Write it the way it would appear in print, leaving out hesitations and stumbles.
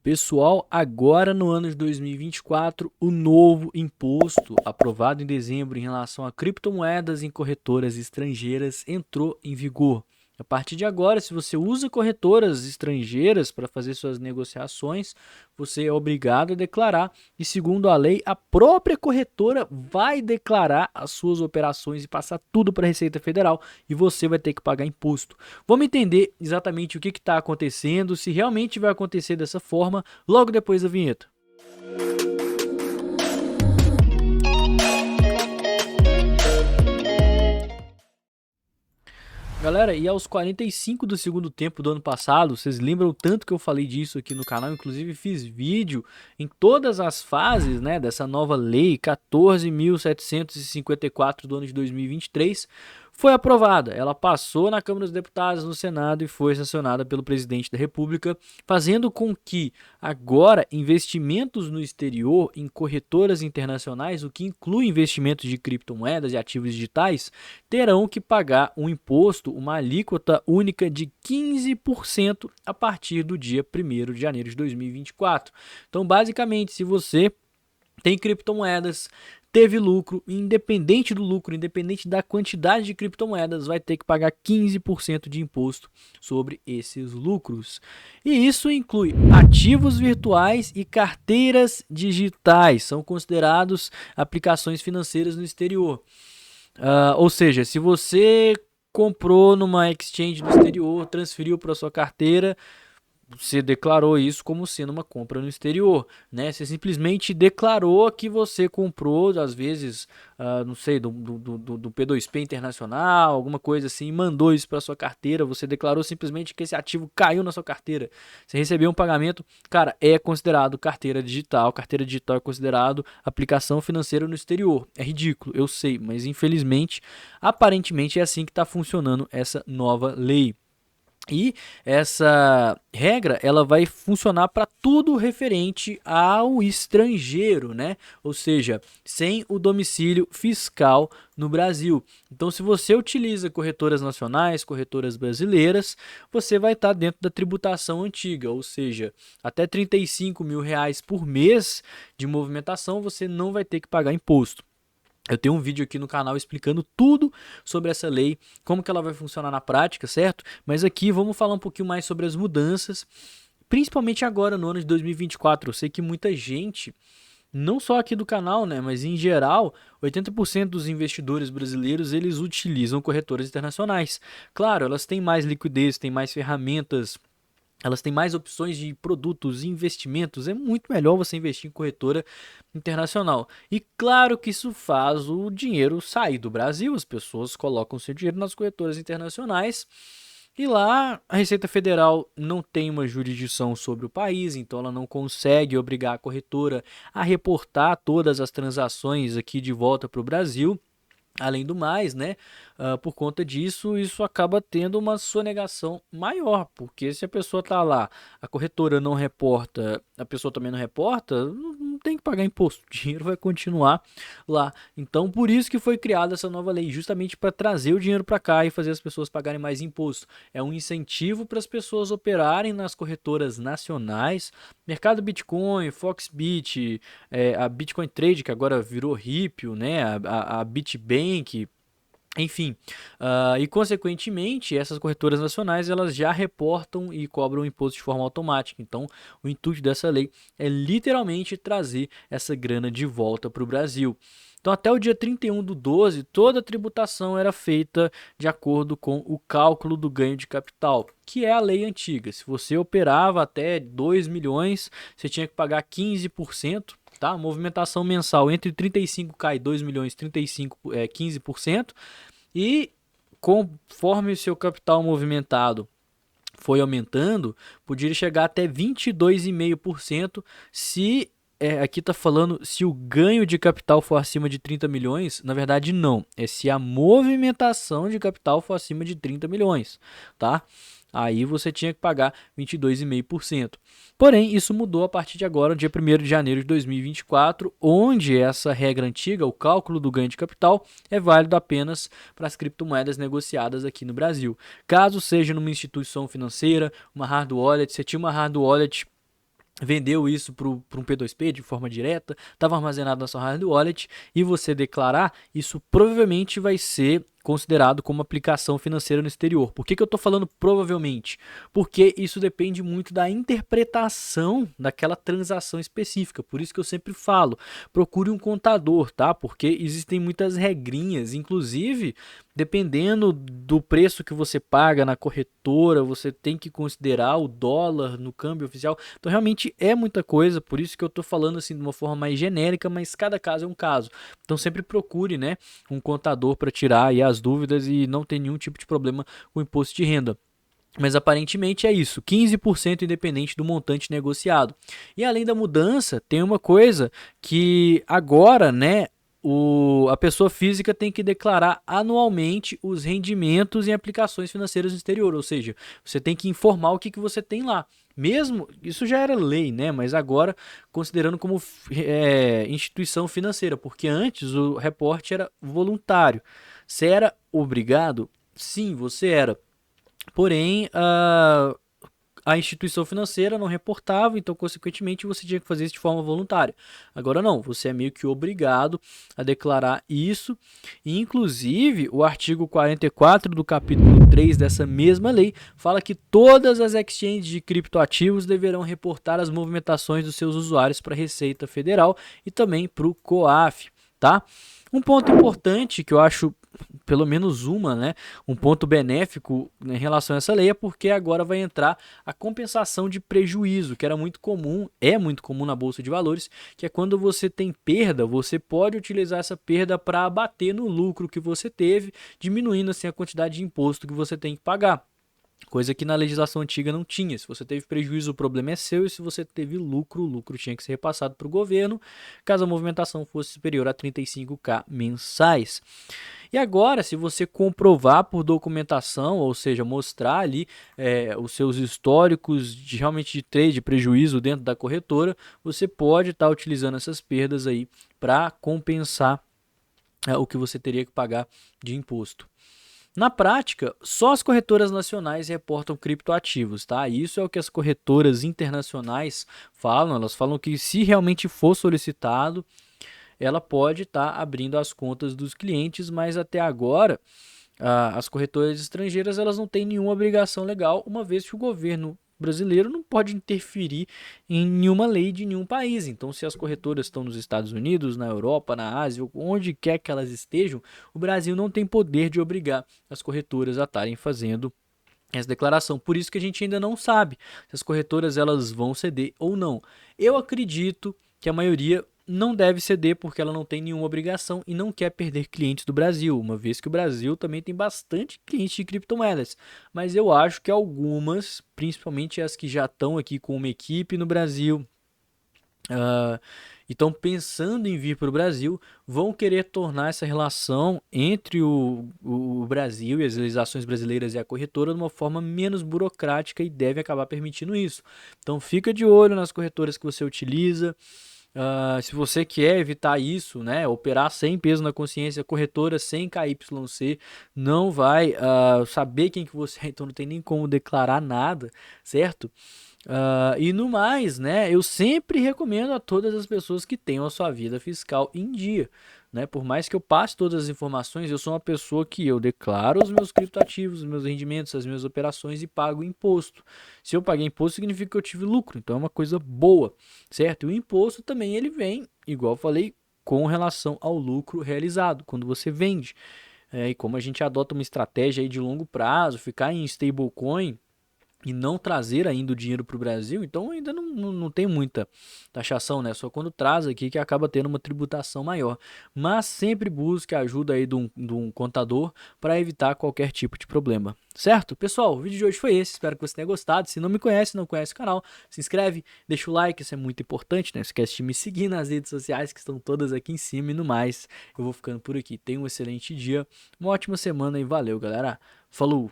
Pessoal, agora no ano de 2024, o novo imposto aprovado em dezembro em relação a criptomoedas em corretoras estrangeiras entrou em vigor. A partir de agora, se você usa corretoras estrangeiras para fazer suas negociações, você é obrigado a declarar e, segundo a lei, a própria corretora vai declarar as suas operações e passar tudo para a Receita Federal e você vai ter que pagar imposto. Vamos entender exatamente o que está acontecendo, se realmente vai acontecer dessa forma, logo depois da vinheta. Galera, e aos 45 do segundo tempo do ano passado, vocês lembram o tanto que eu falei disso aqui no canal? Inclusive fiz vídeo em todas as fases, né, dessa nova lei 14.754 do ano de 2023. Foi aprovada, ela passou na Câmara dos Deputados, no Senado e foi sancionada pelo presidente da República, fazendo com que agora investimentos no exterior em corretoras internacionais, o que inclui investimentos de criptomoedas e ativos digitais, terão que pagar um imposto, uma alíquota única de 15% a partir do dia 1º de janeiro de 2024. Então, basicamente, se você tem criptomoedas, teve lucro, independente do lucro, independente da quantidade de criptomoedas, vai ter que pagar 15% de imposto sobre esses lucros. E isso inclui ativos virtuais e carteiras digitais, são considerados aplicações financeiras no exterior. Ou seja, se você comprou numa exchange no exterior, transferiu para sua carteira, você declarou isso como sendo uma compra no exterior, né? Você simplesmente declarou que você comprou, às vezes, não sei, do P2P internacional, alguma coisa assim, e mandou isso para sua carteira. Você declarou simplesmente que esse ativo caiu na sua carteira. Você recebeu um pagamento, cara, é considerado carteira digital. Carteira digital é considerado aplicação financeira no exterior. É ridículo, eu sei, mas infelizmente, aparentemente é assim que está funcionando essa nova lei. E essa regra ela vai funcionar para tudo referente ao estrangeiro, né? Ou seja, sem o domicílio fiscal no Brasil. Então, se você utiliza corretoras nacionais, corretoras brasileiras, você vai estar dentro da tributação antiga, ou seja, até R$ 35.000 por mês de movimentação você não vai ter que pagar imposto. Eu tenho um vídeo aqui no canal explicando tudo sobre essa lei, como que ela vai funcionar na prática, certo? Mas aqui vamos falar um pouquinho mais sobre as mudanças, principalmente agora no ano de 2024. Eu sei que muita gente, não só aqui do canal, né, mas em geral, 80% dos investidores brasileiros, eles utilizam corretoras internacionais. Claro, elas têm mais liquidez, têm mais ferramentas, elas têm mais opções de produtos e investimentos. É muito melhor você investir em corretora internacional. E claro que isso faz o dinheiro sair do Brasil. As pessoas colocam seu dinheiro nas corretoras internacionais. E lá a Receita Federal não tem uma jurisdição sobre o país, então ela não consegue obrigar a corretora a reportar todas as transações aqui de volta para o Brasil. Além do mais, né, por conta disso, isso acaba tendo uma sonegação maior, porque se a pessoa está lá, a corretora não reporta, a pessoa também não reporta, não tem que pagar imposto, o dinheiro vai continuar lá. Então, por isso que foi criada essa nova lei, justamente para trazer o dinheiro para cá e fazer as pessoas pagarem mais imposto. É um incentivo para as pessoas operarem nas corretoras nacionais, Mercado Bitcoin, Foxbit, a Bitcoin Trade, que agora virou Ripple, né, a Bitbank, enfim, e consequentemente essas corretoras nacionais elas já reportam e cobram imposto de forma automática. Então o intuito dessa lei é literalmente trazer essa grana de volta para o Brasil. Então até o dia 31/12 toda a tributação era feita de acordo com o cálculo do ganho de capital, que é a lei antiga. Se você operava até 2 milhões, você tinha que pagar 15%. Tá? Movimentação mensal entre 35k e 2 milhões, 15%. E conforme o seu capital movimentado foi aumentando, podia chegar até 22,5% se aqui está falando se o ganho de capital for acima de 30 milhões, na verdade não, é se a movimentação de capital for acima de 30 milhões, tá? Aí você tinha que pagar 22,5%. Porém, isso mudou a partir de agora, dia 1º de janeiro de 2024, onde essa regra antiga, o cálculo do ganho de capital, é válido apenas para as criptomoedas negociadas aqui no Brasil. Caso seja numa instituição financeira, uma hard wallet, você tinha uma hard wallet vendeu isso para um P2P de forma direta, estava armazenado na sua hard wallet e você declarar, isso provavelmente vai ser considerado como aplicação financeira no exterior. Por que eu estou falando provavelmente? Porque isso depende muito da interpretação daquela transação específica. Por isso que eu sempre falo, procure um contador, tá? Porque existem muitas regrinhas, inclusive dependendo do preço que você paga na corretora, você tem que considerar o dólar no câmbio oficial. Então realmente é muita coisa, por isso que eu estou falando assim de uma forma mais genérica, mas cada caso é um caso. Então sempre procure, né, um contador para tirar aí as dúvidas e não ter nenhum tipo de problema com o imposto de renda. Mas aparentemente é isso, 15% independente do montante negociado. E além da mudança, tem uma coisa que agora, né, a pessoa física tem que declarar anualmente os rendimentos em aplicações financeiras no exterior, ou seja, você tem que informar o que você tem lá. Mesmo, isso já era lei, né? Mas agora considerando como instituição financeira, porque antes o reporte era voluntário. Você era obrigado? Sim, você era. Porém, a instituição financeira não reportava, então, consequentemente, você tinha que fazer isso de forma voluntária. Agora não, você é meio que obrigado a declarar isso. E, inclusive, o artigo 44 do capítulo 3 dessa mesma lei fala que todas as exchanges de criptoativos deverão reportar as movimentações dos seus usuários para a Receita Federal e também para o COAF, tá? Um ponto importante que eu acho, pelo menos um ponto benéfico em relação a essa lei é porque agora vai entrar a compensação de prejuízo, que era muito comum, é muito comum na Bolsa de Valores, que é quando você tem perda, você pode utilizar essa perda para abater no lucro que você teve, diminuindo assim a quantidade de imposto que você tem que pagar. Coisa que na legislação antiga não tinha. Se você teve prejuízo, o problema é seu, e se você teve lucro, o lucro tinha que ser repassado para o governo, caso a movimentação fosse superior a 35k mensais. E agora, se você comprovar por documentação, ou seja, mostrar ali os seus históricos realmente de trade, de prejuízo dentro da corretora, você pode estar utilizando essas perdas aí para compensar o que você teria que pagar de imposto. Na prática, só as corretoras nacionais reportam criptoativos, tá? Isso é o que as corretoras internacionais falam. Elas falam que se realmente for solicitado, ela pode estar abrindo as contas dos clientes, mas até agora as corretoras estrangeiras elas não têm nenhuma obrigação legal, uma vez que o governo brasileiro não pode interferir em nenhuma lei de nenhum país. Então, se as corretoras estão nos Estados Unidos, na Europa, na Ásia, onde quer que elas estejam, o Brasil não tem poder de obrigar as corretoras a estarem fazendo essa declaração. Por isso que a gente ainda não sabe se as corretoras elas vão ceder ou não. Eu acredito que a maioria não deve ceder porque ela não tem nenhuma obrigação e não quer perder clientes do Brasil, uma vez que o Brasil também tem bastante clientes de criptomoedas. Mas eu acho que algumas, principalmente as que já estão aqui com uma equipe no Brasil, e estão pensando em vir para o Brasil, vão querer tornar essa relação entre o Brasil e as legislações brasileiras e a corretora de uma forma menos burocrática e deve acabar permitindo isso. Então fica de olho nas corretoras que você utiliza. Se você quer evitar isso, né, operar sem peso na consciência, corretora sem KYC, não vai saber quem que você é, então não tem nem como declarar nada, certo? E no mais, né, eu sempre recomendo a todas as pessoas que tenham a sua vida fiscal em dia, né? Por mais que eu passe todas as informações, eu sou uma pessoa que eu declaro os meus criptoativos, os meus rendimentos, as minhas operações e pago imposto. Se eu paguei imposto, significa que eu tive lucro, então é uma coisa boa, certo? E o imposto também ele vem, igual eu falei, com relação ao lucro realizado, quando você vende. E como a gente adota uma estratégia aí de longo prazo, ficar em stablecoin e não trazer ainda o dinheiro para o Brasil, então ainda não tem muita taxação, né? Só quando traz aqui que acaba tendo uma tributação maior. Mas sempre busque a ajuda aí de um contador para evitar qualquer tipo de problema. Certo? Pessoal, o vídeo de hoje foi esse. Espero que você tenha gostado. Se não me conhece, não conhece o canal, se inscreve, deixa o like, isso é muito importante, né? Não esquece de me seguir nas redes sociais que estão todas aqui em cima e no mais. Eu vou ficando por aqui. Tenha um excelente dia, uma ótima semana e valeu, galera. Falou!